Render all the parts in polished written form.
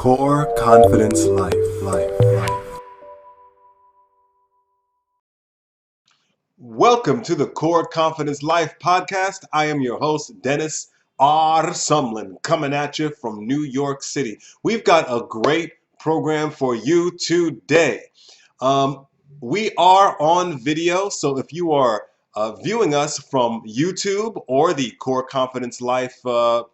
Core Confidence Life. Welcome to the Core Confidence Life podcast. I am your host, Dennis R. Sumlin, coming at you from New York City. We've got a great program for you today. We are on video, so if you are viewing us from YouTube or the Core Confidence Life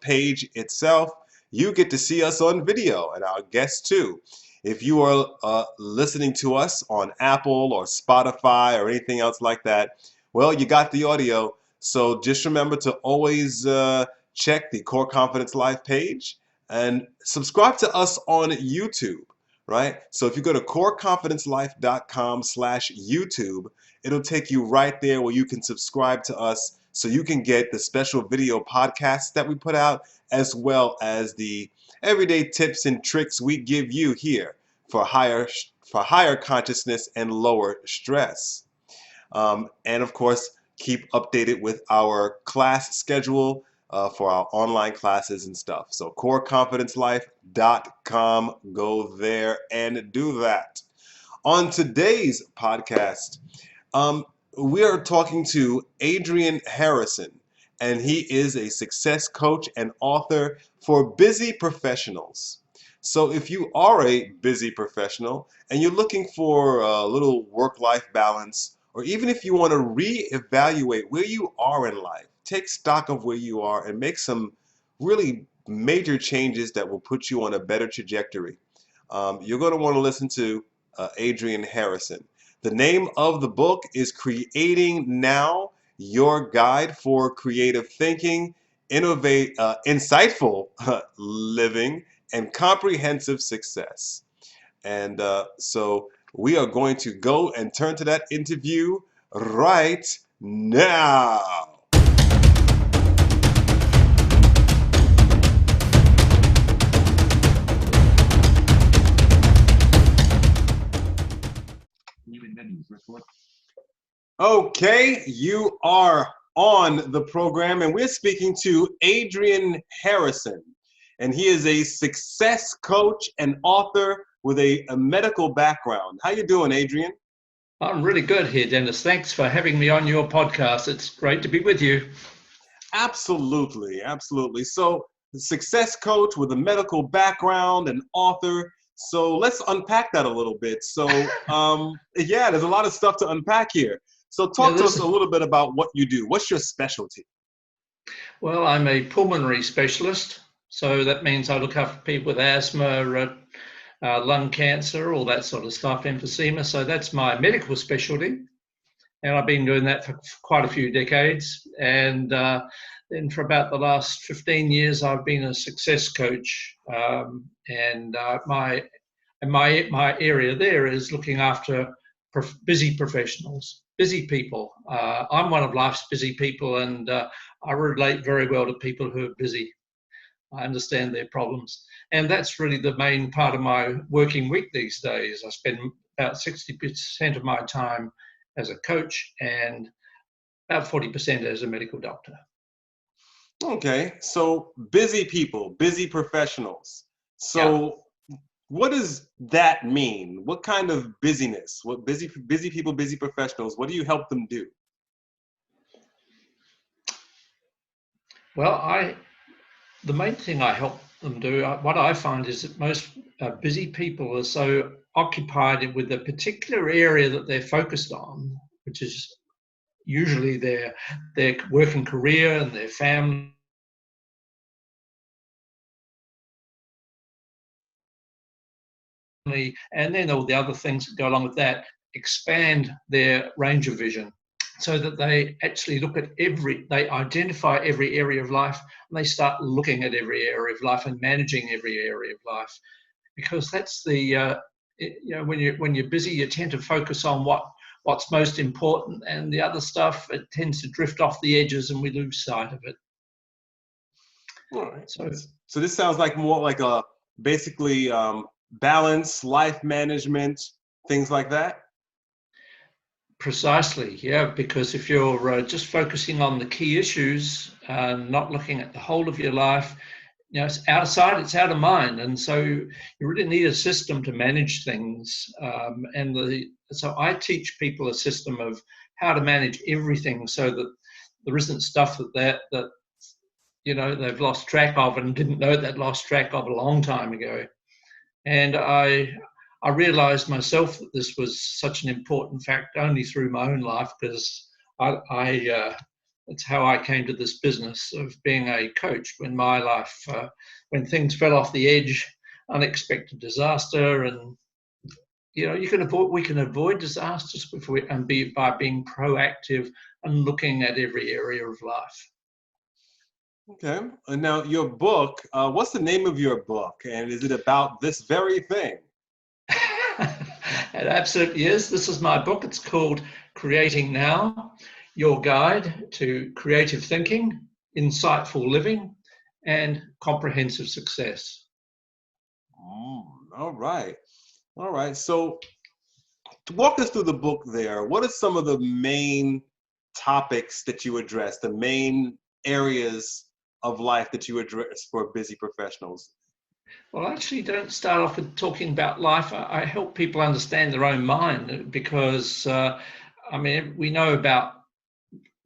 page itself, you get to see us on video and our guests too. If you are listening to us on Apple or Spotify or anything else like that, well, you got the audio. So just remember to always check the Core Confidence Life page and subscribe to us on YouTube, right? So if you go to coreconfidencelife.com/YouTube, it'll take you right there where you can subscribe to us so you can get the special video podcasts that we put out, as well as the everyday tips and tricks we give you here for higher consciousness and lower stress. And of course, keep updated with our class schedule for our online classes and stuff. So coreconfidencelife.com, go there and do that. On today's podcast, we are talking to Adrian Harrison, and he is a success coach and author for busy professionals. So if you are a busy professional and you're looking for a little work-life balance, or even if you want to reevaluate where you are in life, take stock of where you are and make some really major changes that will put you on a better trajectory, you're going to want to listen to Adrian Harrison. The name of the book is Creating Now, Your Guide for Creative Thinking, Insightful Living, and Comprehensive Success. And so we are going to go and turn to that interview right now. Okay, you are on the program, and we're speaking to Adrian Harrison, and he is a success coach and author with a medical background. How you doing, Adrian? I'm really good here, Dennis. Thanks for having me on your podcast. It's great to be with you. Absolutely, absolutely. So, success coach with a medical background and author. So let's unpack that a little bit. So, yeah, there's a lot of stuff to unpack here. So talk to us a little bit about what you do. What's your specialty? Well, I'm a pulmonary specialist. So that means I look after people with asthma, lung cancer, all that sort of stuff, emphysema. So that's my medical specialty. And I've been doing that for quite a few decades. And then for about the last 15 years, I've been a success coach. My area there is looking after busy professionals, busy people. I'm one of life's busy people, and I relate very well to people who are busy. I understand their problems. And that's really the main part of my working week these days. I spend about 60% of my time as a coach and about 40% as a medical doctor. Okay, so busy people, busy professionals. So what does that mean? What kind of busyness? What busy people, busy professionals, what do you help them do? Well, the main thing I help them do, what I find is that most busy people are so occupied with a particular area that they're focused on, which is usually their working career and their family. And then all the other things that go along with that expand their range of vision, so that they actually look at they identify every area of life, and they start looking at every area of life and managing every area of life. Because that's when you're busy, you tend to focus on what's most important, and the other stuff, it tends to drift off the edges and we lose sight of it. All right. So this sounds like more like a basically balance, life management, things like that. Precisely, yeah, because if you're just focusing on the key issues, not looking at the whole of your life, it's out of sight, it's out of mind. And so you really need a system to manage things. So I teach people a system of how to manage everything so that there isn't stuff that they've lost track of and didn't know they'd lost track of a long time ago. And I realized myself that this was such an important fact only through my own life, because it's how I came to this business of being a coach when my life, when things fell off the edge, unexpected disaster, and we can avoid disasters by being proactive and looking at every area of life. Okay. And now your book, what's the name of your book? And is it about this very thing? It absolutely is. This is my book. It's called Creating Now, Your Guide to Creative Thinking, Insightful Living, and Comprehensive Success. All right. All right. So to walk us through the book there, what are some of the main topics that you address, the main areas of life that you address for busy professionals? Well, I actually don't start off with talking about life. I help people understand their own mind, because, we know about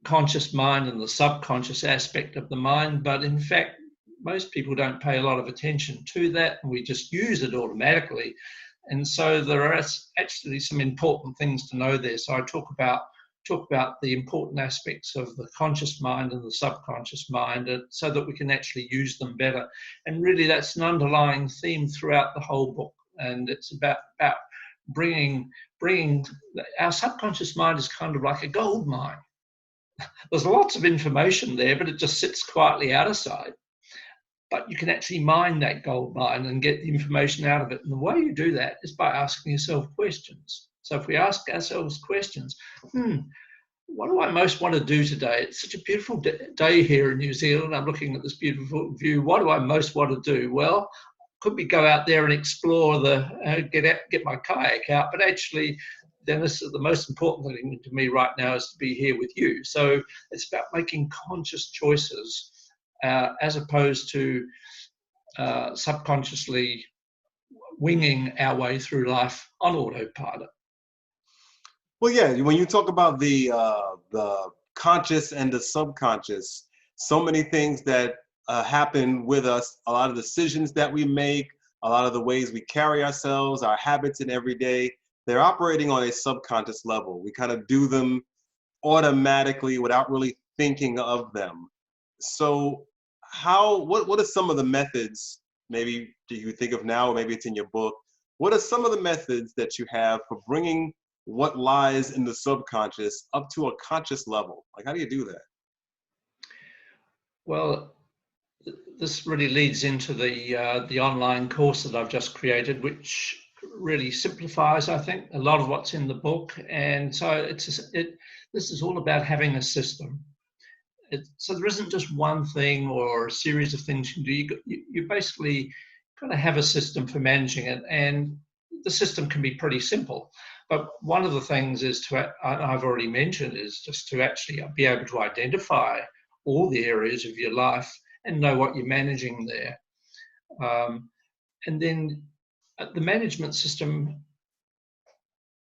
conscious mind and the subconscious aspect of the mind, but in fact, most people don't pay a lot of attention to that, and we just use it automatically. And so there are actually some important things to know there. So I talk about the important aspects of the conscious mind and the subconscious mind, so that we can actually use them better. And really, that's an underlying theme throughout the whole book. And it's about bringing our subconscious mind is kind of like a gold mine. There's lots of information there, but it just sits quietly out of sight. But you can actually mine that gold mine and get the information out of it. And the way you do that is by asking yourself questions. So if we ask ourselves questions, what do I most want to do today? It's such a beautiful day here in New Zealand. I'm looking at this beautiful view. What do I most want to do? Well, could we go out there and explore get my kayak out? But actually, Dennis, the most important thing to me right now is to be here with you. So it's about making conscious choices, as opposed to subconsciously winging our way through life on autopilot. Well, yeah, when you talk about the conscious and the subconscious, so many things that happen with us, a lot of decisions that we make, a lot of the ways we carry ourselves, our habits in every day, they're operating on a subconscious level. We kind of do them automatically without really thinking of them. So what are some of the methods, maybe do you think of now, or maybe it's in your book, what are some of the methods that you have for bringing what lies in the subconscious up to a conscious level? Like, how do you do that? Well, this really leads into the online course that I've just created, which really simplifies, I think, a lot of what's in the book. And so this is all about having a system. So there isn't just one thing or a series of things you can do. You basically got to have a system for managing it, and the system can be pretty simple. But one of the things I've already mentioned, is just to actually be able to identify all the areas of your life and know what you're managing there. And then the management system,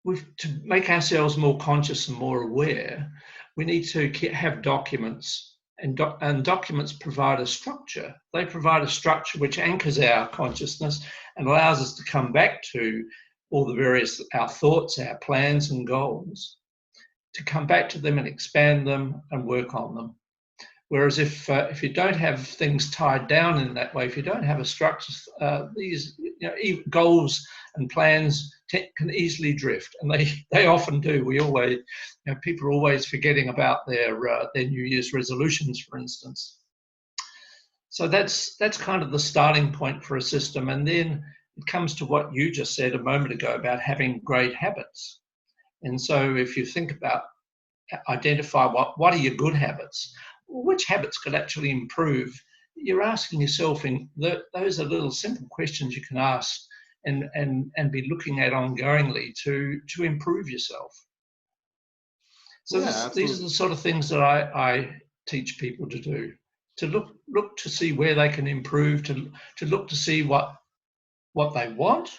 to make ourselves more conscious and more aware, we need to have documents, and documents provide a structure. They provide a structure which anchors our consciousness and allows us to come back to all our thoughts, our plans and goals, to come back to them and expand them and work on them. Whereas if you don't have things tied down in that way, if you don't have a structure, these goals and plans can easily drift, and they often do. People are always forgetting about their New Year's resolutions, for instance. So that's kind of the starting point for a system, and then it comes to what you just said a moment ago about having great habits. And so if you think about identify what are your good habits, which habits could actually improve, you're asking yourself, those are little simple questions you can ask and be looking at ongoingly to improve yourself. So these are the sort of things that I teach people to do, to look to see where they can improve, to look to see what they want,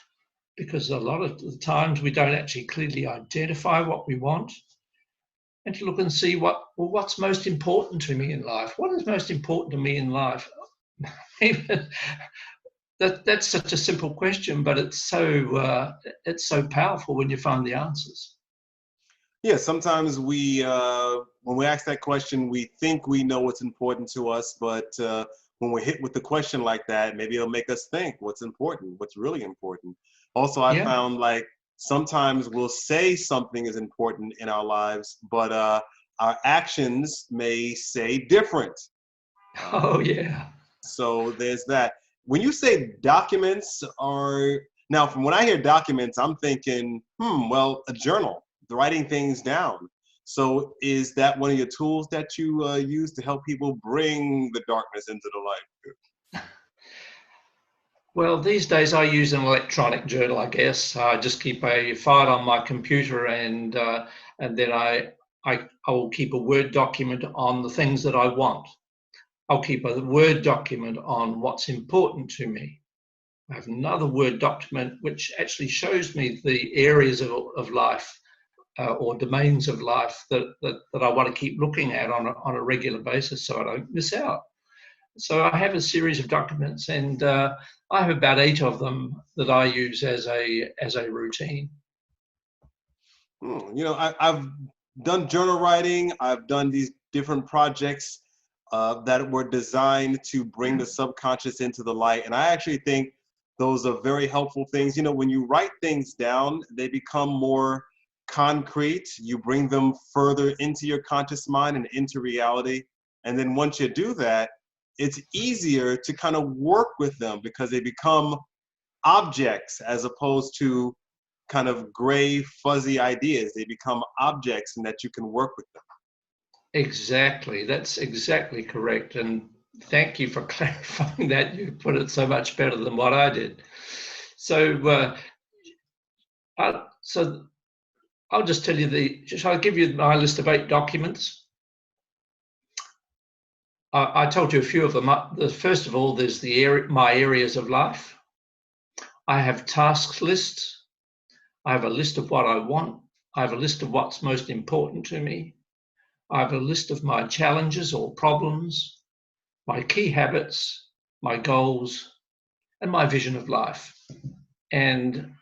because a lot of the times we don't actually clearly identify what we want, and to look and see what's most important to me in life. What is most important to me in life? That's such a simple question, but it's so powerful when you find the answers. Yeah, sometimes when we ask that question, we think we know what's important to us, but when we're hit with the question like that, maybe it'll make us think what's important, what's really important. Also, I Yeah. found like sometimes we'll say something is important in our lives, but our actions may say different. Oh yeah. So there's that. When you say documents are, now from when I hear documents, I'm thinking, well, a journal, the writing things down. So is that one of your tools that you use to help people bring the darkness into the light? Well, these days I use an electronic journal, I guess. I just keep a file on my computer, and then I will keep a Word document on the things that I want. I'll keep a Word document on what's important to me. I have another Word document which actually shows me the areas of life or domains of life that I want to keep looking at on a regular basis, so I don't miss out. So I have a series of documents, and I have about 8 of them that I use as a routine. You know, I've done journal writing. I've done these different projects that were designed to bring the subconscious into the light. And I actually think those are very helpful things. You know, when you write things down, they become more concrete. You bring them further into your conscious mind and into reality. And then once you do that, it's easier to kind of work with them because they become objects as opposed to kind of gray, fuzzy ideas. They become objects and that you can work with them. Exactly, that's exactly correct. And thank you for clarifying that. You put it so much better than what I did. So, so I'll just tell you shall I give you my list of 8 documents? I told you a few of them. First of all, there's my areas of life. I have tasks lists. I have a list of what I want. I have a list of what's most important to me. I have a list of my challenges or problems, my key habits, my goals, and my vision of life. And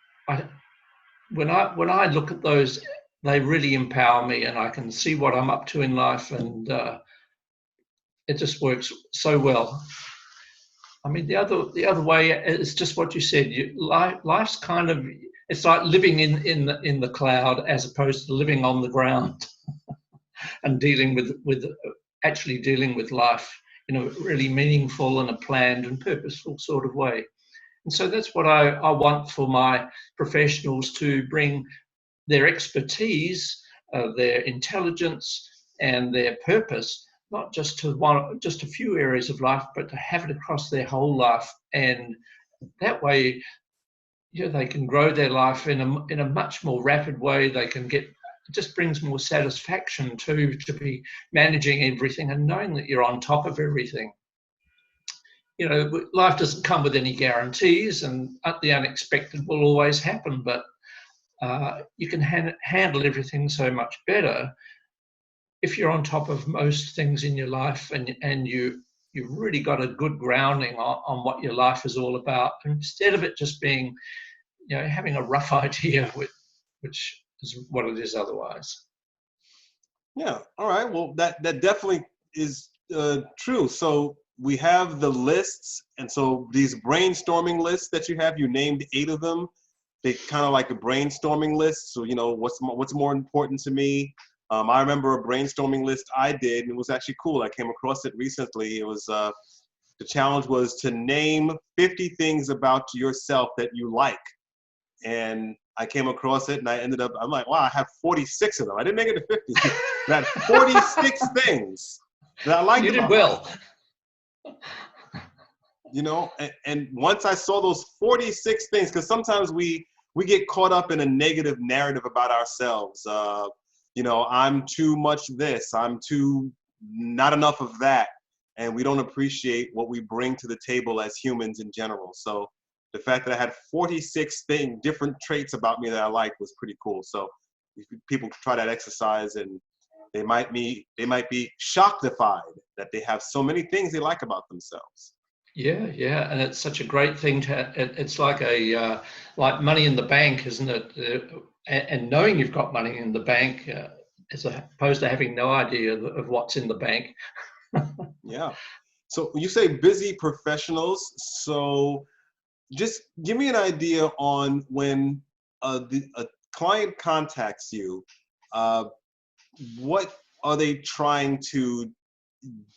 when I look at those, they really empower me, and I can see what I'm up to in life, and it just works so well. I mean, the other way is just what you said. Life's kind of, it's like living in the cloud as opposed to living on the ground and dealing with actually dealing with life in a really meaningful and a planned and purposeful sort of way. And so that's what I want for my professionals, to bring their expertise, their intelligence, and their purpose, not just to just a few areas of life, but to have it across their whole life. And that way, they can grow their life in a much more rapid way. They can get, it just brings more satisfaction to be managing everything and knowing that you're on top of everything. Life doesn't come with any guarantees, and the unexpected will always happen, but you can handle everything so much better if you're on top of most things in your life, and you've really got a good grounding on what your life is all about, instead of it just being, having a rough idea, which is what it is otherwise. Yeah. All right. Well, that definitely is true. So we have the lists, and so these brainstorming lists that you have, you named 8 of them. They kind of like a brainstorming list. So what's more important to me. I remember a brainstorming list I did, and it was actually cool. I came across it recently. It was the challenge was to name 50 things about yourself that you like. And I came across it, and I'm like, wow, I have 46 of them. I didn't make it to 50. I had 46 things that I liked You did about well. myself. And once I saw those 46 things, because sometimes we get caught up in a negative narrative about ourselves. I'm too much this, I'm too not enough of that. and we don't appreciate what we bring to the table as humans in general. So the fact that I had 46 different traits about me that I liked was pretty cool. So if people try that exercise, and they might be shocked-ified that they have so many things they like about themselves. Yeah, yeah, and it's such a great thing to. It's like like money in the bank, isn't it? And knowing you've got money in the bank, as opposed to having no idea of what's in the bank. Yeah. So you say busy professionals. So just give me an idea on when a client contacts you, uh, what are they trying to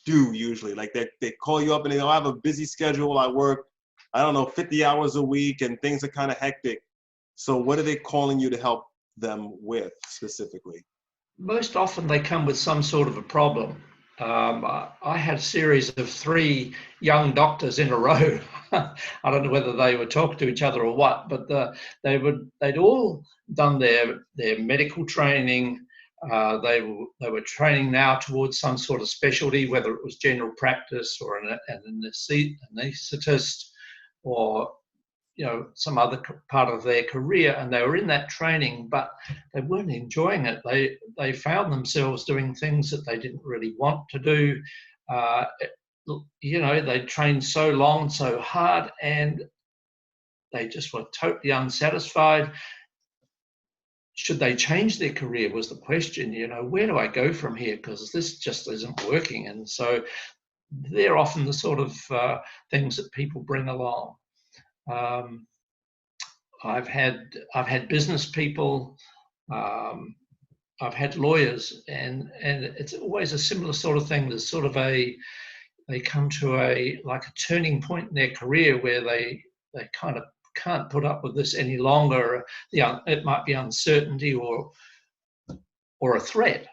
do usually? Like they call you up and they go, I have a busy schedule. I work, I don't know, 50 hours a week and things are kind of hectic. So what are they calling you to help them with specifically? Most often they come with some sort of a problem. I had a series of 3 young doctors in a row. I don't know whether they were talking to each other or what, but they'd all done their medical training. They were training now towards some sort of specialty, whether it was general practice or an anaesthetist, or some other part of their career, and they were in that training, but they weren't enjoying it. They found themselves doing things that they didn't really want to do. uh, they trained so long, so hard, and they just were totally unsatisfied. Should they change their career was the question. Where do I go from here, because this just isn't working? And so they're often the sort of things that people bring along. um, I've had business people, um, I've had lawyers, and it's always a similar sort of thing. There's sort of they come to like a turning point in their career where they kind of can't put up with this any longer. It might be uncertainty or a threat,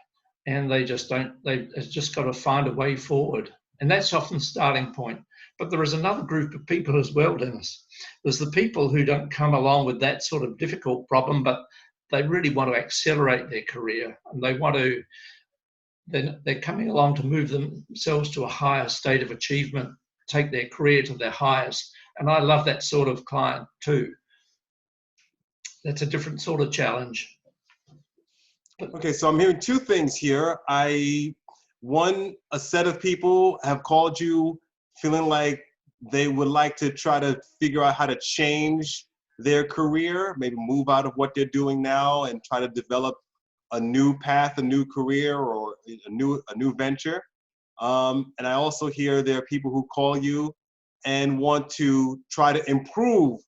and they just don't. They've just got to find a way forward, and that's often the starting point. But there is another group of people as well, Dennis. There's the people who don't come along with that sort of difficult problem, but they really want to accelerate their career, and they want to. They're coming along to move themselves to a higher state of achievement, take their career to their highest. And I love that sort of client too. That's a different sort of challenge. Okay, so I'm hearing 2 things here. One, a set of people have called you feeling like they would like to try to figure out how to change their career, maybe move out of what they're doing now and try to develop a new path, a new career, or a new venture. And I also hear there are people who call you and want to try to improve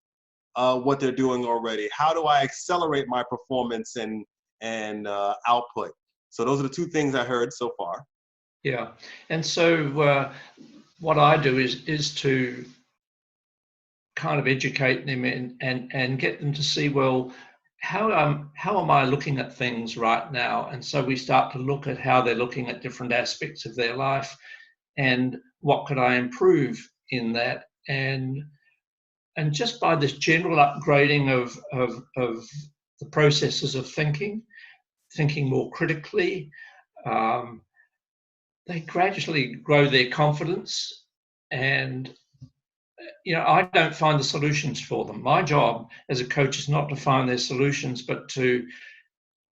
what they're doing already. How do I accelerate my performance and output? So those are the 2 things I heard so far. Yeah. And so what I do is to kind of educate them and get them to see, well, how am I looking at things right now? And so we start to look at how they're looking at different aspects of their life, and what could I improve in that. And just by this general upgrading of the processes of thinking more critically, um, they gradually grow their confidence. And I don't find the solutions for them. My job as a coach is not to find their solutions, but to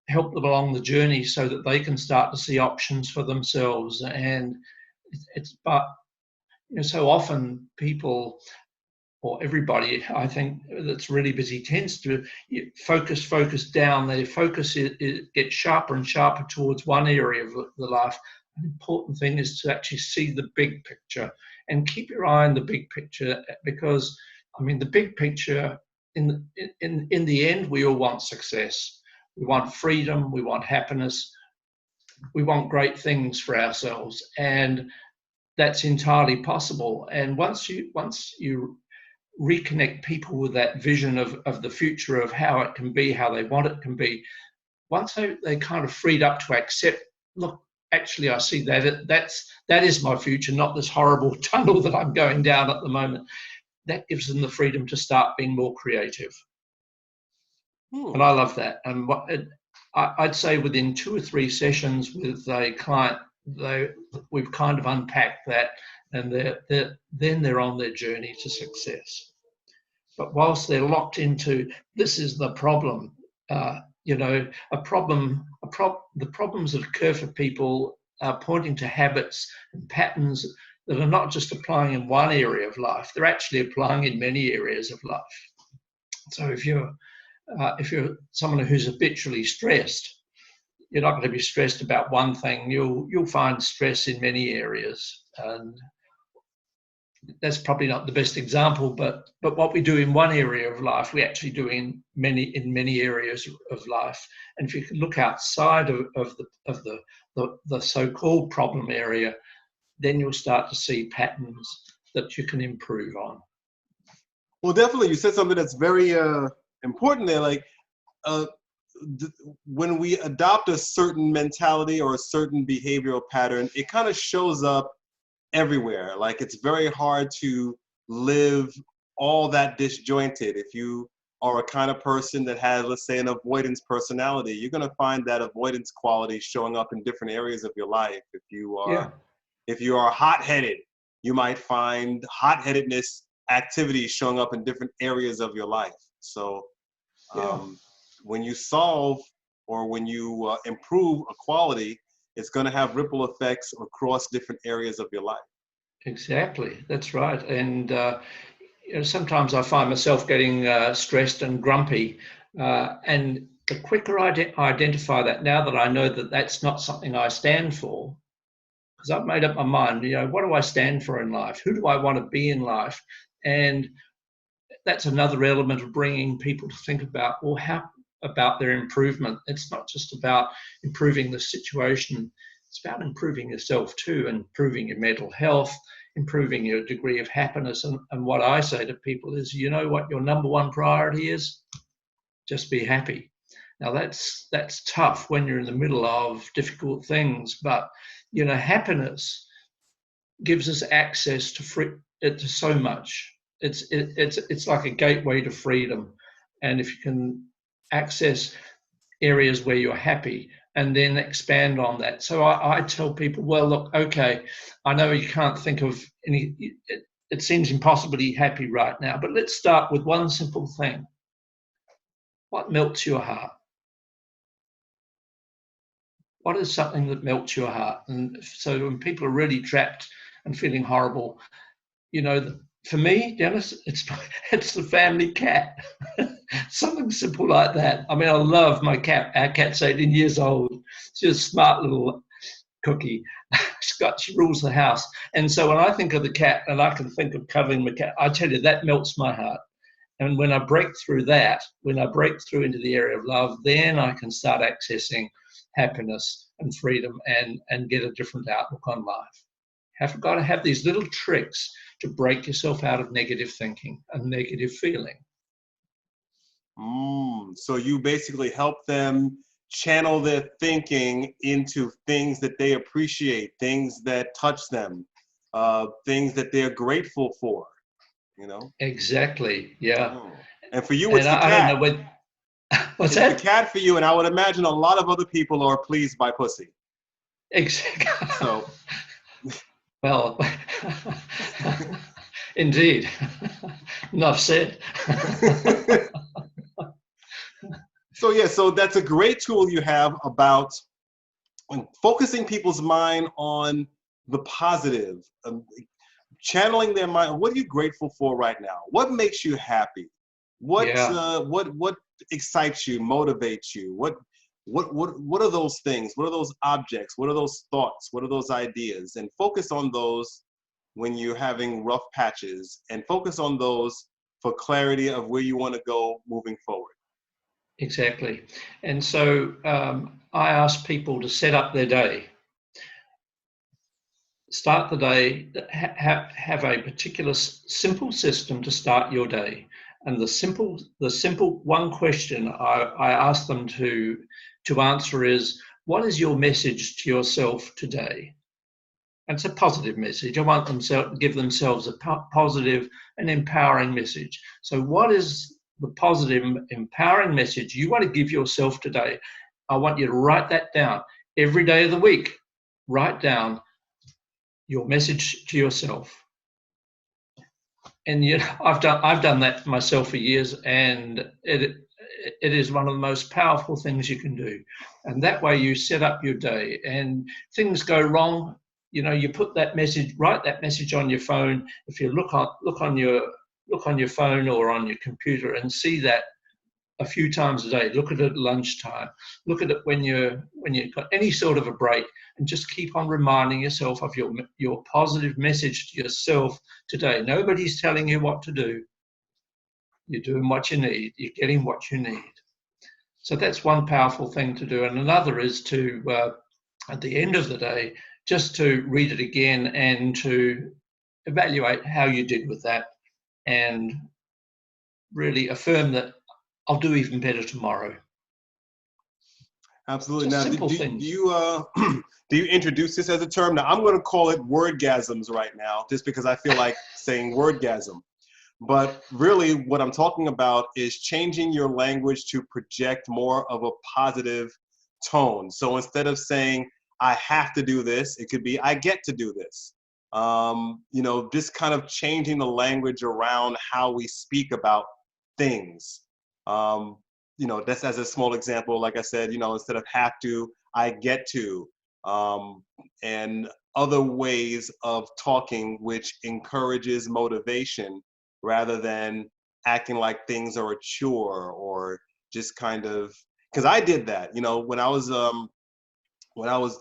help them along the journey so that they can start to see options for themselves. And but so often people, or everybody, I think, that's really busy tends to focus down. Their focus gets sharper and sharper towards one area of the life. An important thing is to actually see the big picture and keep your eye on the big picture, because the big picture, in the end, we all want success. We want freedom, we want happiness, we want great things for ourselves, and that's entirely possible. And once you reconnect people with that vision of the future, of how it can be, how they want it can be, once they kind of freed up to accept, look, actually I see that is my future, not this horrible tunnel that I'm going down at the moment. That gives them the freedom to start being more creative. And I love that. And I'd say within 2 or 3 sessions with a client, we've kind of unpacked and then they're on their journey to success. But whilst they're locked into this is the problem, the problems that occur for people are pointing to habits and patterns that are not just applying in one area of life, they're actually applying in many areas of life. So if you're someone who's habitually stressed, you're not going to be stressed about one thing. You'll find stress in many areas, and that's probably not the best example. But what we do in one area of life, we actually do in many areas of life. And if you can look outside of the so-called problem area, then you'll start to see patterns that you can improve on. Well, definitely, you said something that's very important there. Like, when we adopt a certain mentality or a certain behavioral pattern, it kind of shows up everywhere. Like, it's very hard to live all that disjointed. If you are a kind of person that has, let's say, an avoidance personality, you're going to find that avoidance quality showing up in different areas of your life. If you are hot-headed, you might find hot-headedness activities showing up in different areas of your life. So when you solve or when you improve a quality, it's going to have ripple effects across different areas of your life. Exactly, that's right. And sometimes I find myself getting stressed and grumpy, and the quicker I identify that, now that I know that that's not something I stand for, because I've made up my mind, what do I stand for in life? Who do I want to be in life? And that's another element of bringing people to think about, well, how about their improvement? It's not just about improving the situation, it's about improving yourself too, improving your mental health, improving your degree of happiness. And what I say to people is, you know what your number one priority is? Just be happy. Now that's tough when you're in the middle of difficult things, but happiness gives us access to so much. It's like a gateway to freedom, and if you can access areas where you're happy and then expand on that. So I tell people, well, look, okay, I know you can't think of any. It seems impossible to be happy right now, but let's start with one simple thing. What melts your heart? What is something that melts your heart? And so when people are really trapped and feeling horrible, for me, Dennis, it's the family cat. Something simple like that. I mean, I love my cat. Our cat's 18 years old. She's a smart little cookie. She rules the house. And so when I think of the cat and I can think of cuddling my cat, I tell you, that melts my heart. And when I break through that, when I break through into the area of love, then I can start accessing happiness and freedom and get a different outlook on life. You've got to have these little tricks to break yourself out of negative thinking and negative feeling. So you basically help them channel their thinking into things that they appreciate, things that touch them, things that they're grateful for, Exactly, yeah. And for you, it's the cat. I don't know what. What's that? It's the cat for you, and I would imagine a lot of other people are pleased by pussy. Exactly. So. Well, indeed. Enough said. So that's a great tool you have about focusing people's mind on the positive, channeling their mind. What are you grateful for right now? What makes you happy? What excites you, motivates you? What are those things? What are those objects? What are those thoughts? What are those ideas? And focus on those when you're having rough patches, and focus on those for clarity of where you want to go moving forward. Exactly. And so I ask people to set up their day. Start the day, have a particular simple system to start your day. And the simple one question I ask them to answer is, what is your message to yourself today? And it's a positive message. I want them to give themselves a positive and empowering message. So what is the positive, empowering message you want to give yourself today? I want you to write that down every day of the week. Write down, your message to yourself. And I've done that myself for years, and it is one of the most powerful things you can do. And that way you set up your day, and things go wrong, you put that message, write that message on your phone. If you look on your phone or on your computer and see that a few times a day, look at it at lunchtime, look at it when you've got any sort of a break, and just keep on reminding yourself of your positive message to yourself today. Nobody's telling you what to do. You're doing what you need. You're getting what you need. So that's one powerful thing to do. And another is to, at the end of the day, just to read it again and to evaluate how you did with that, and really affirm that I'll do even better tomorrow. Absolutely. Just Now, simple do things. you do you introduce this as a term? Now, I'm going to call it wordgasms right now, just because I feel like saying wordgasm. But really, what I'm talking about is changing your language to project more of a positive tone. So instead of saying, I have to do this, it could be, I get to do this. Just kind of changing the language around how we speak about things. That's as a small example, like I said, instead of have to, I get to, and other ways of talking which encourages motivation rather than acting like things are a chore, or just kind of, because I did that, when I was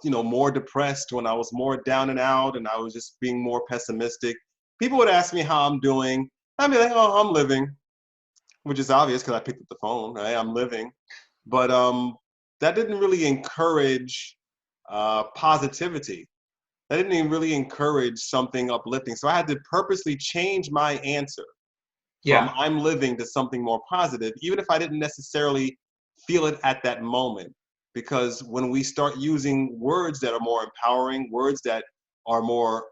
more depressed, when I was more down and out, and I was just being more pessimistic, people would ask me how I'm doing. I'd be like, oh, I'm living, which is obvious because I picked up the phone, right? I'm living. But that didn't really encourage positivity. That didn't even really encourage something uplifting. So I had to purposely change my answer from Yeah. I'm living to something more positive, even if I didn't necessarily feel it at that moment. Because when we start using words that are more empowering, words that are more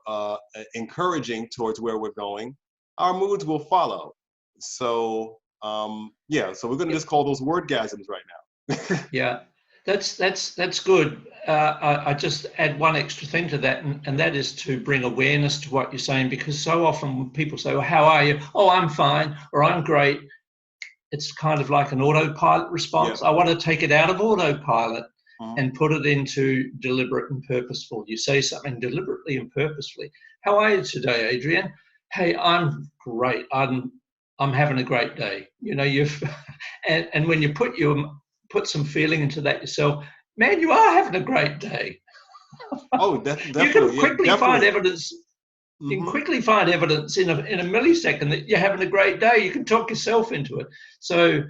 encouraging towards where we're going, our moods will follow. So so we're going to just call those wordgasms right now. Yeah, that's good. I just add one extra thing to that, and that is to bring awareness to what you're saying, because so often when people say, well, how are you? Oh, I'm fine, or I'm great. It's kind of like an autopilot response. Yeah. I want to take it out of autopilot Mhm. and put it into deliberate and purposeful. You say something deliberately and purposefully. How are you today, Adrian? Hey, I'm great. I'm having a great day. You've and when you put some feeling into that yourself, man, you are having a great day. Oh, You can definitely. Yeah, quickly find definitely. evidence. You can Hmm. quickly find evidence in a millisecond that you're having a great day. You can talk yourself into it. So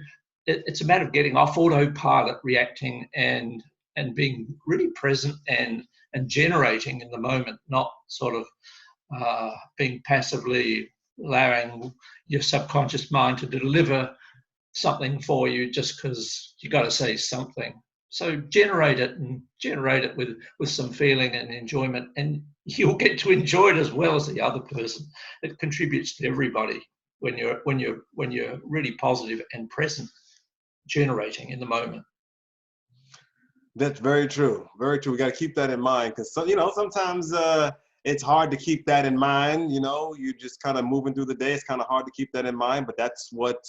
it's a matter of getting off autopilot, reacting, and being really present and generating in the moment, not sort of being passively allowing your subconscious mind to deliver something for you just because you got to say something. So generate it with some feeling and enjoyment, and you'll get to enjoy it as well as the other person. It contributes to everybody when you're really positive and present, generating in the moment. That's very true. Very true. We got to keep that in mind, because sometimes it's hard to keep that in mind. You just kind of moving through the day. It's kind of hard to keep that in mind, but that's what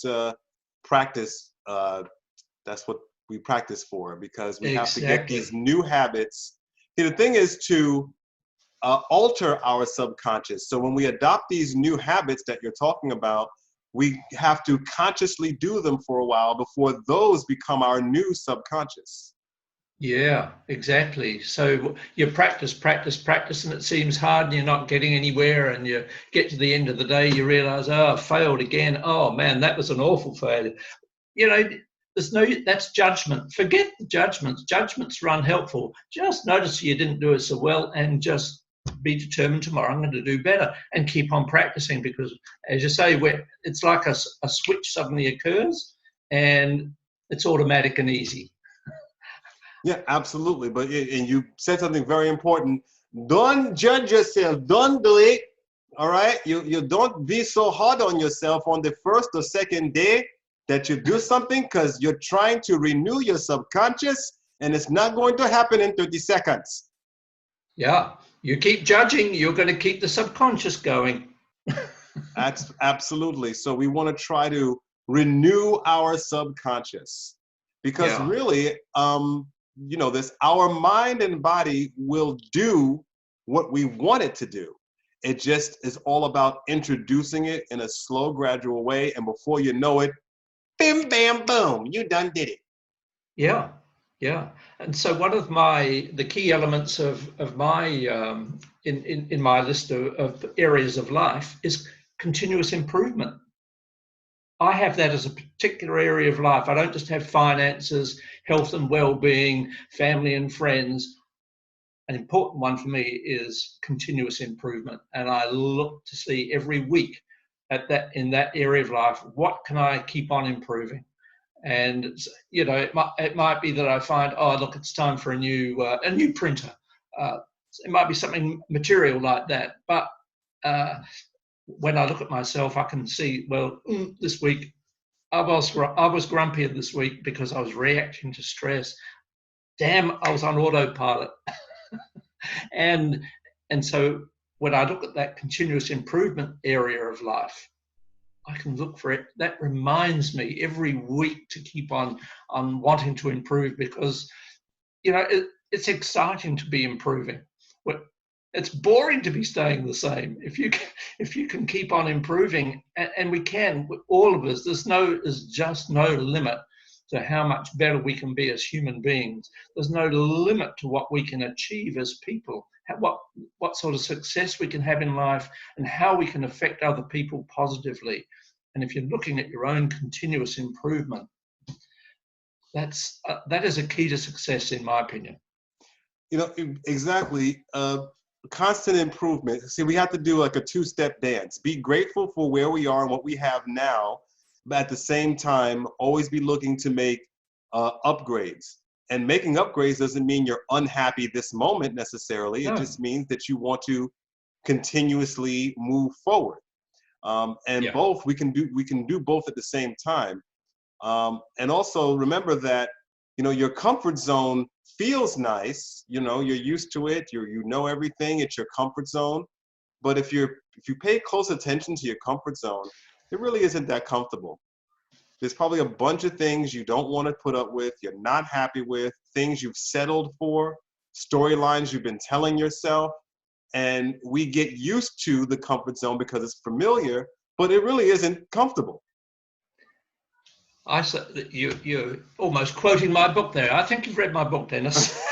practice. That's what we practice for, because we have to get these Exactly. new habits. See, the thing is to alter our subconscious. So when we adopt these new habits that you're talking about, we have to consciously do them for a while before those become our new subconscious. Yeah, exactly. So you practice, and it seems hard, and you're not getting anywhere. And you get to the end of the day, you realize, oh, I failed again. Oh man, that was an awful failure. You know, that's judgment. Forget the judgments. Judgments are unhelpful. Just notice you didn't do it so well, and just be determined tomorrow I'm going to do better, and keep on practicing, because as you say, it's like a switch suddenly occurs, and it's automatic and easy. Yeah, absolutely. And you said something very important. Don't judge yourself. Don't do it. All right. You don't be so hard on yourself on the first or second day that you do something, because you're trying to renew your subconscious, and it's not going to happen in 30 seconds. Yeah. You keep judging, you're going to keep the subconscious going. That's absolutely. So we want to try to renew our subconscious because Yeah. really, this our mind and body will do what we want it to do. It just is all about introducing it in a slow, gradual way. And before you know it, bim, bam, boom, you done did it. Yeah. Yeah. And so one of the key elements of my, in my list of areas of life is continuous improvement. I have that as a particular area of life. I don't just have finances, health and well-being, family and friends. An important one for me is continuous improvement. And I look to see every week at that, in that area of life, what can I keep on improving? And it might be that I find, oh look, it's time for a new printer. It might be something material like that. But when I look at myself, I can see, well, this week I was grumpier this week because I was reacting to stress. Damn, I was on autopilot. and and so when I look at that continuous improvement area of life, I can look for it. That reminds me every week to keep on wanting to improve, because it's exciting to be improving. It's boring to be staying the same. If you can keep on improving, and we can, all of us. There's just no limit to how much better we can be as human beings. There's no limit to what we can achieve as people. What sort of success we can have in life, and how we can affect other people positively. And if you're looking at your own continuous improvement, that is a key to success, in my opinion. Exactly. Constant improvement. See, we have to do like a two-step dance. Be grateful for where we are and what we have now, but at the same time, always be looking to make upgrades. And making upgrades doesn't mean you're unhappy this moment necessarily. It No. just means that you want to continuously move forward. And Yeah. both we can do both at the same time. And also remember that your comfort zone feels nice. You're used to it. You know everything. It's your comfort zone. But if you pay close attention to your comfort zone, it really isn't that comfortable. There's probably a bunch of things you don't want to put up with, you're not happy with, things you've settled for, storylines you've been telling yourself. And we get used to the comfort zone because it's familiar, but it really isn't comfortable. I said you're almost quoting my book there. I think you've read my book, Dennis.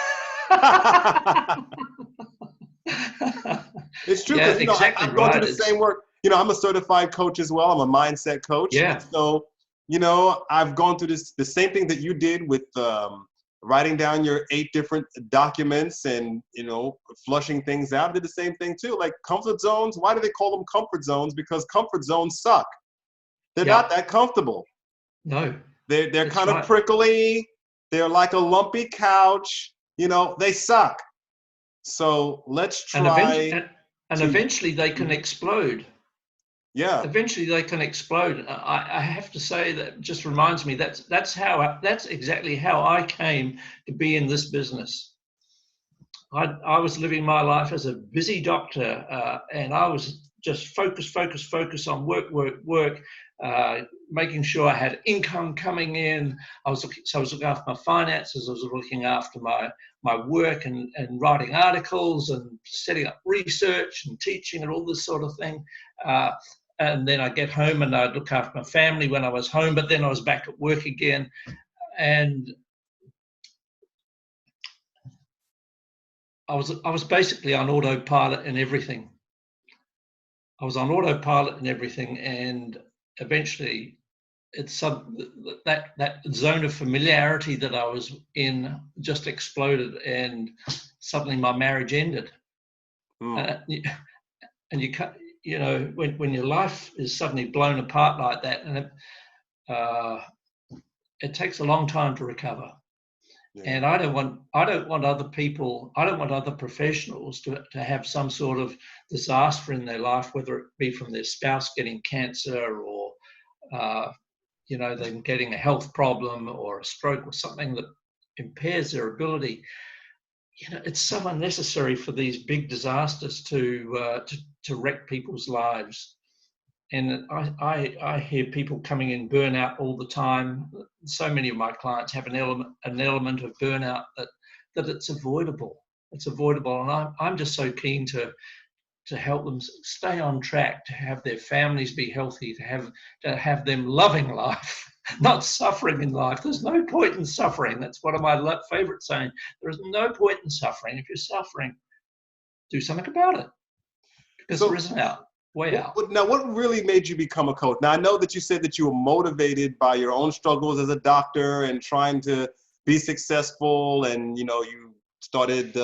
It's true Yeah, because exactly I've gone through right. the same work. I'm a certified coach as well. I'm a mindset coach, and Yeah, so I've gone through the same thing that you did with writing down your 8 different documents and flushing things out. I did the same thing too. Like comfort zones. Why do they call them comfort zones? Because comfort zones suck. They're not yeah, that comfortable. no, They're that's kind of right. prickly. They're like a lumpy couch. They suck. So let's And eventually, try and to. eventually they can Mhm. explode. Yeah. Eventually they can explode. I have to say that just reminds me that's exactly how I came to be in this business. I was living my life as a busy doctor, and I was just focus on work, making sure I had income coming in. I was looking after my finances. I was looking after my work and writing articles and setting up research and teaching and all this sort of thing. And then I get home and I'd look after my family when I was home, but then I was back at work again. And I was basically on autopilot in everything. I was on autopilot and everything, and eventually, that zone of familiarity that I was in just exploded, and suddenly my marriage ended. Mm. Uh, and you can't, when your life is suddenly blown apart like that, and uh, it takes a long time to recover. Yeah. And I don't want other professionals to have some sort of disaster in their life, whether it be from their spouse getting cancer, or uh, them getting a health problem or a stroke or something that impairs their ability. it's so unnecessary for these big disasters to wreck people's lives. And I hear people coming in burnout all the time. So many of my clients have an element of burnout that it's avoidable. It's avoidable, and I'm just so keen to help them stay on track, to have their families be healthy, to have them loving life, not suffering in life. There's no point in suffering. That's one of my favorite sayings. There's no point in suffering. If you're suffering, do something about it, because there So, is an way out. now, what really made you become a coach? Now, I know that you said that you were motivated by your own struggles as a doctor and trying to be successful, and you started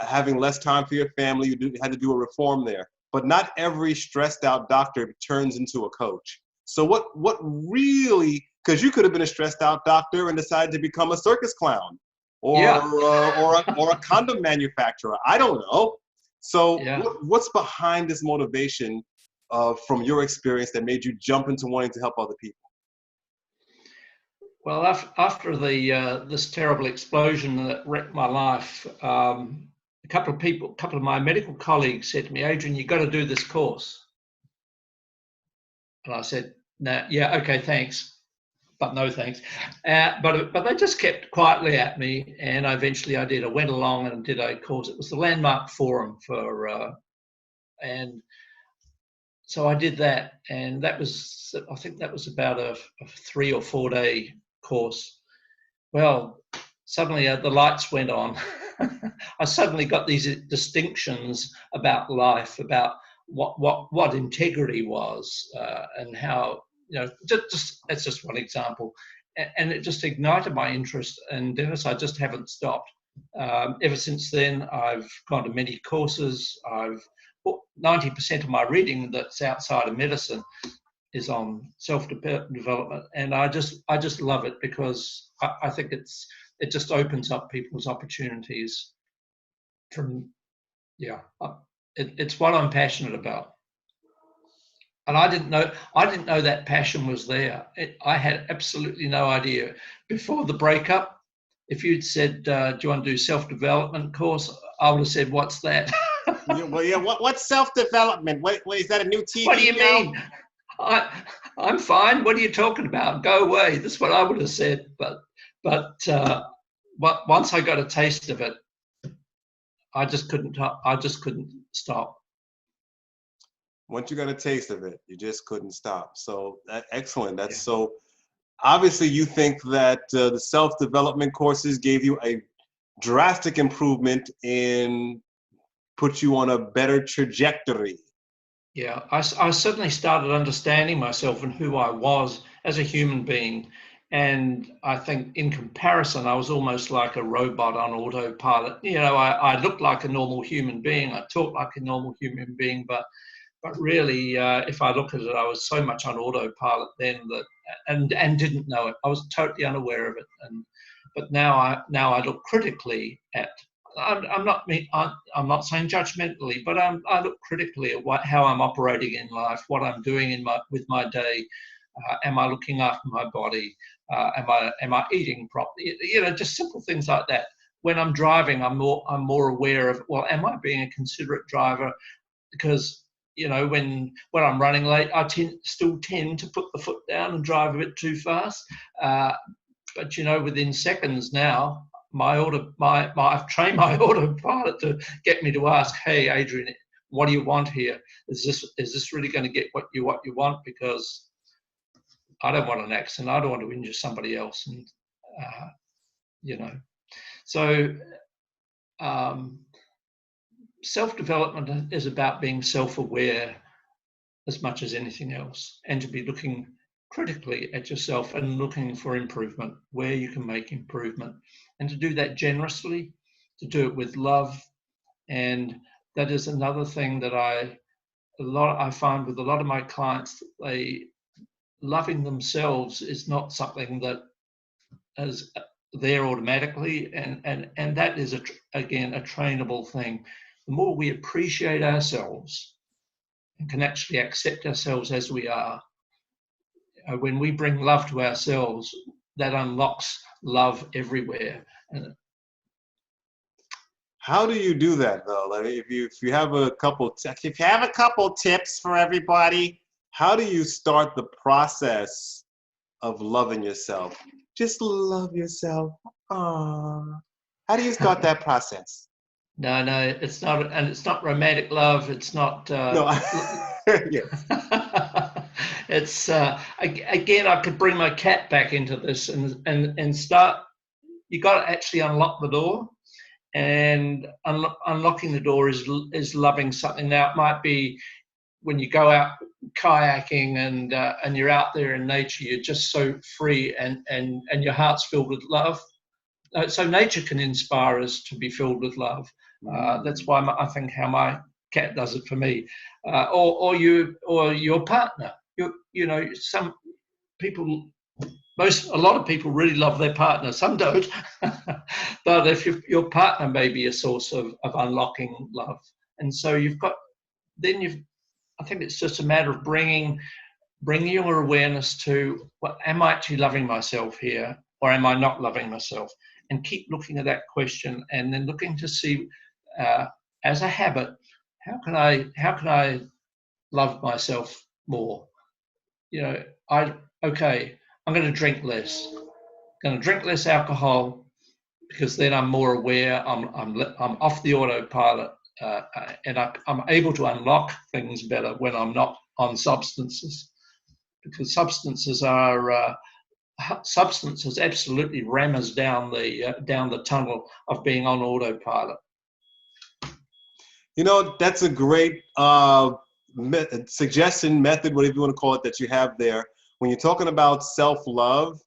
having less time for your family. You had to do a reform there, but not every stressed out doctor turns into a coach. So, what really? Because you could have been a stressed out doctor and decided to become a circus clown, or Yeah, or a condom manufacturer. I don't know. So yeah. what's behind this motivation from your experience that made you jump into wanting to help other people? Well, after this terrible explosion that wrecked my life, a couple of my medical colleagues said to me, "Adrian, you've got to do this course." And I said, "No, yeah, okay, thanks, but no thanks." But they just kept quietly at me, and eventually I did. I went along and did a course. It was the Landmark Forum and so I did that, and I think that was about a 3 or 4 day course. Well, suddenly the lights went on. I suddenly got these distinctions about life, about what integrity was, and how, just that's just one example, and it just ignited my interest. And Dennis, I just haven't stopped. Ever since then, I've gone to many courses. 90% of my reading that's outside of medicine is on self-development, and I just love it, because I think it just opens up people's opportunities from, yeah, it's what I'm passionate about. And I didn't know that passion was there. I had absolutely no idea before the breakup. If you'd said, do you want to do self-development course, I would have said, what's that? Yeah, well, yeah. What's self-development? What is that, a new What do TV you show? mean? I'm fine. What are you talking about? Go away. That's what I would have said. But once I got a taste of it, I just couldn't. I just couldn't stop. Once you got a taste of it, you just couldn't stop. So excellent. That's Yeah. so. Obviously, you think that the self-development courses gave you a drastic improvement in put you on a better trajectory. Yeah, I suddenly started understanding myself and who I was as a human being. And I think in comparison, I was almost like a robot on autopilot. I looked like a normal human being. I talked like a normal human being, but really, if I look at it, I was so much on autopilot then and didn't know it. I was totally unaware of it. But now I look critically at. I'm not saying judgmentally, but I look critically at how I'm operating in life, what I'm doing with my day. Am I looking after my body? Am I eating properly? Just simple things like that. When I'm driving, I'm more aware of, well, am I being a considerate driver? Because when I'm running late, I still tend to put the foot down and drive a bit too fast. But within seconds now, I've trained my autopilot to get me to ask, "Hey, Adrian, what do you want here? Is this really going to get what you want? Because I don't want an accident. I don't want to injure somebody else." And so self-development is about being self-aware as much as anything else, and to be looking critically at yourself and looking for improvement, where you can make improvement, and to do that generously, to do it with love. And that is another thing that I find with a lot of my clients, they loving themselves is not something that is there automatically, and that is again a trainable thing. The more we appreciate ourselves and can actually accept ourselves as we are, when we bring love to ourselves, that unlocks love everywhere. How do you do that though? Like if you have a couple if you have a couple tips for everybody, how do you start the process of loving yourself? Just love yourself. Aww. How do you start that process? No, no, it's not, and it's not romantic love. It's not. No, yes. It's again. I could bring my cat back into this and start. You got to actually unlock the door, and unlocking the door is loving something. Now it might be when you go out kayaking and you're out there in nature. You're just so free, and your heart's filled with love. So nature can inspire us to be filled with love. That's why I think how my cat does it for me, or your partner. You know, some people, a lot of people really love their partner. Some don't, but if your partner may be a source of unlocking love, and so I think it's just a matter of bringing your awareness to, well, am I actually loving myself here, or am I not loving myself? And keep looking at that question, and then looking to see, as a habit, how can I love myself more? You know, I'm going to drink less. Going to drink less alcohol because then I'm more aware. I'm off the autopilot, and I'm able to unlock things better when I'm not on substances, because substances absolutely ram us down the tunnel of being on autopilot. You know, that's a great suggestion, method, whatever you want to call it, that you have there. When you're talking about self-love,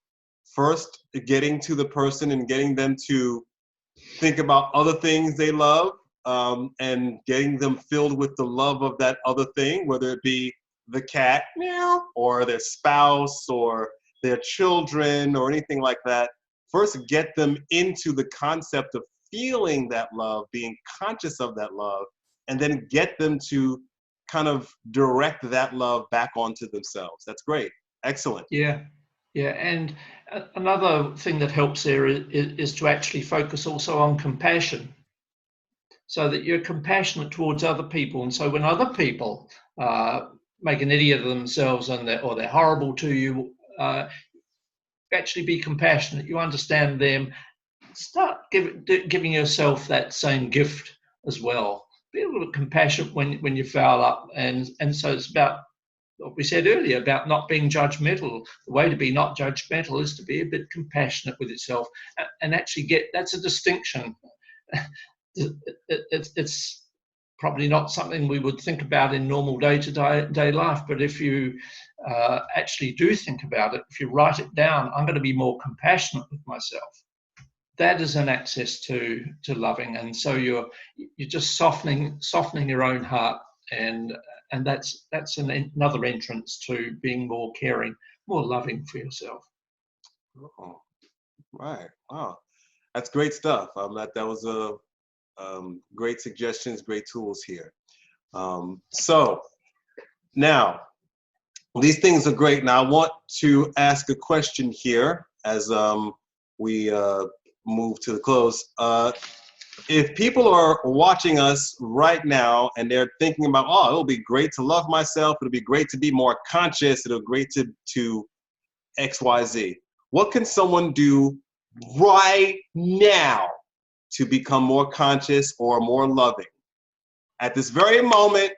first getting to the person and getting them to think about other things they love, and getting them filled with the love of that other thing, whether it be the cat, meow, or their spouse or their children or anything like that. First, get them into the concept of feeling that love, being conscious of that love, and then get them to kind of direct that love back onto themselves. That's great. Excellent. Yeah. Yeah, and another thing that helps there is to actually focus also on compassion, so that you're compassionate towards other people. And so when other people make an idiot of themselves or they're horrible to you, actually be compassionate. You understand them. Start giving yourself that same gift as well. Be a little bit compassionate when you foul up, and so it's about what we said earlier about not being judgmental. The way to be not judgmental is to be a bit compassionate with yourself, and actually that's a distinction. It's probably not something we would think about in normal day-to-day life, but if you actually do think about it, if you write it down, I'm going to be more compassionate with myself. That is an access to loving, and so you're just softening your own heart, and that's another entrance to being more caring, more loving for yourself. Oh, right. Wow. That's great stuff. That was a great suggestions, great tools here. So now, these things are great. Now I want to ask a question here as we move to the close. If people are watching us right now and they're thinking about, oh, it'll be great to love myself, it'll be great to be more conscious, it'll be great to XYZ. What can someone do right now to become more conscious or more loving? At this very moment,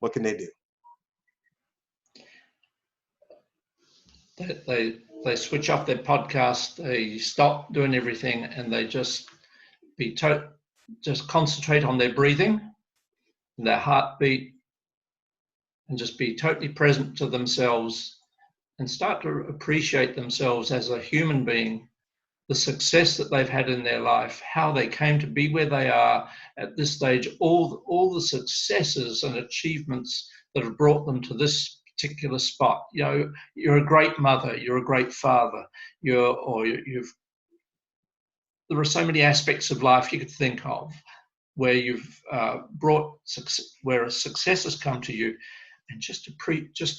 what can they do? They switch off their podcast, they stop doing everything, and they just concentrate on their breathing and their heartbeat, and just be totally present to themselves, and start to appreciate themselves as a human being, the success that they've had in their life, how they came to be where they are at this stage, all the successes and achievements that have brought them to this particular spot. You know, you're a great mother, you're a great father, there are so many aspects of life you could think of where you've where a success has come to you, and just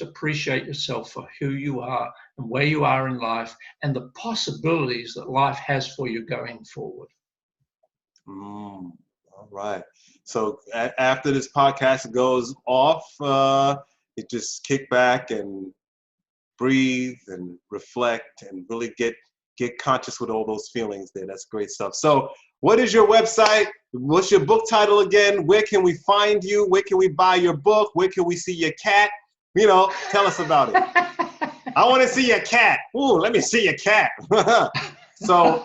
appreciate yourself for who you are and where you are in life and the possibilities that life has for you going forward. All right. So after this podcast goes off, you just kick back and breathe and reflect and really get conscious with all those feelings there. That's great stuff. So what is your website? What's your book title again? Where can we find you? Where can we buy your book? Where can we see your cat? You know, tell us about it. I want to see your cat. Ooh, let me see your cat. So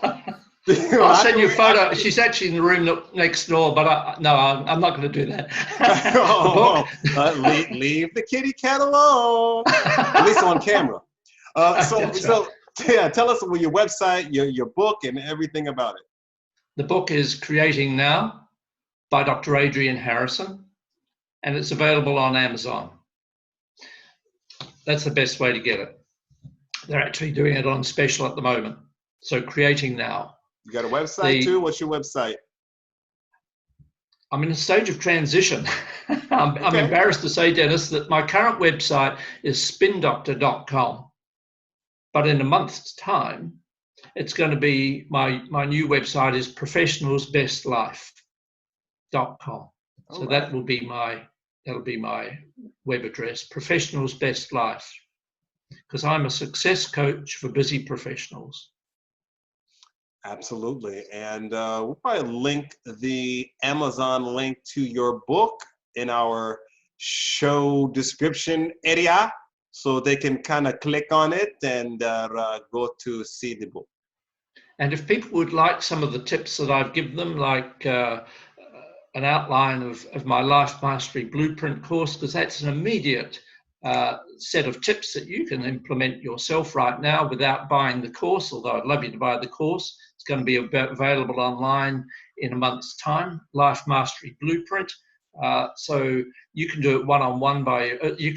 I'll send you a photo. She's actually in the room next door, but no, I'm not going to do that. Leave the kitty cat alone, at least on camera. So yeah, tell us your website, your book, and everything about it. The book is Creating Now by Dr. Adrian Harrison, and it's available on Amazon. That's the best way to get it. They're actually doing it on special at the moment. So Creating Now. You got a website too? What's your website? I'm in a stage of transition. I'm embarrassed to say, Dennis, that my current website is spindoctor.com. But in a month's time, it's going to be, my new website is professionalsbestlife.com. So right. That'll be my web address, Professionals Best Life, because I'm a success coach for busy professionals. Absolutely. And we'll probably link the Amazon link to your book in our show description area, so they can kind of click on it and go to see the book. And if people would like some of the tips that I've given them, like an outline of my Life Mastery Blueprint course, because that's an immediate set of tips that you can implement yourself right now without buying the course, although I'd love you to buy the course. It's going to be available online in a month's time, Life Mastery Blueprint. So you can do it one-on-one you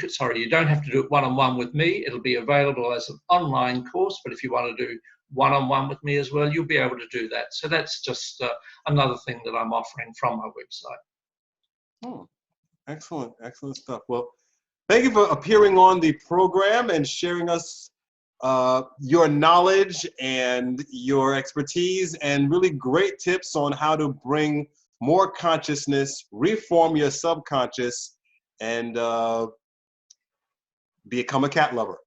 don't have to do it one-on-one with me. It'll be available as an online course, but if you want to do one-on-one with me as well, you'll be able to do that. So that's just another thing that I'm offering from my website. Oh, excellent, excellent stuff. Well, thank you for appearing on the program and sharing us your knowledge and your expertise and really great tips on how to bring more consciousness, reform your subconscious, and become a cat lover.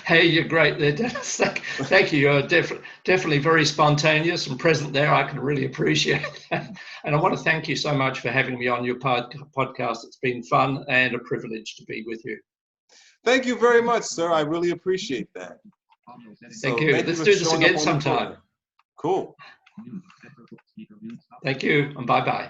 Hey, you're great there, Dennis. Thank you. You're definitely very spontaneous and present there. I can really appreciate that. And I want to thank you so much for having me on your podcast. It's been fun and a privilege to be with you. Thank you very much, sir. I really appreciate that. Thank you. Let's do this again sometime. Cool. Thank you, and bye-bye.